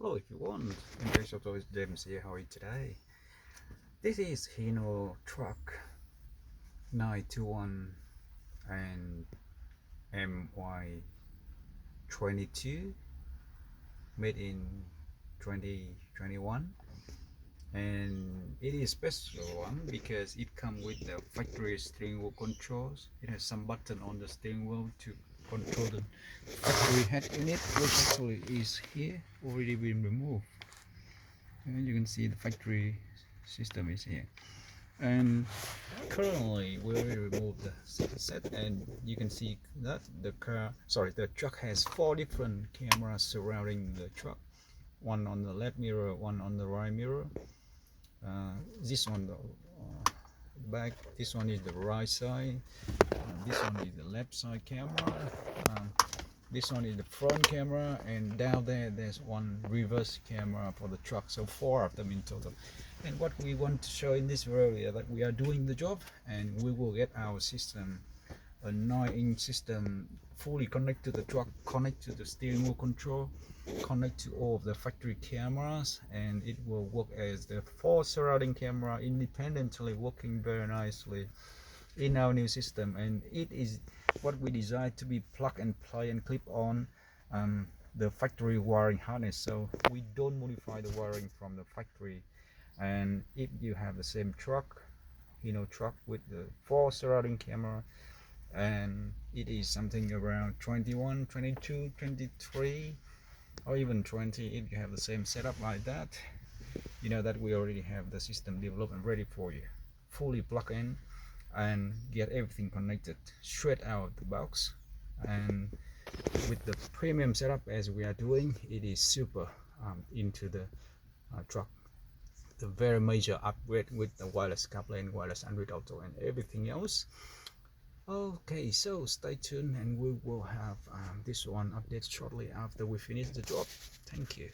Hello everyone, MPX AUTOS James here. How are you today? This is HINO truck 921 and MY22 made in 2021, and it is special one because it comes with the factory steering wheel controls. It has some button on the steering wheel to control the factory head unit, which actually is here, already been removed. And you can see the factory system is here, and currently we already removed the set, and you can see that the truck has 4 different cameras surrounding the truck, one on the left mirror, one on the right mirror, this one the back, this one is the right side, this one is the left side camera, this one is the front camera, and down there's one reverse camera for the truck, so 4 of them in total. And what we want to show in this video is that we are doing the job, and we will get our system, a 9-inch system, fully connect to the truck, connect to the steering wheel control, connect to all of the factory cameras, and it will work as the 4 surrounding camera independently, working very nicely in our new system. And it is what we designed to be plug and play and clip on the factory wiring harness, so we don't modify the wiring from the factory. And if you have the same truck, truck with the 4 surrounding camera, and it is something around 21, 22, 23, or even 20, if you have the same setup like that, you know that we already have the system developed and ready for you, fully plug in and get everything connected straight out of the box. And with the premium setup as we are doing, it is super into the truck, the very major upgrade with the wireless CARPLAY and wireless Android Auto and everything else. Okay, so stay tuned, and we will have this one update shortly after we finish the job. Thank you.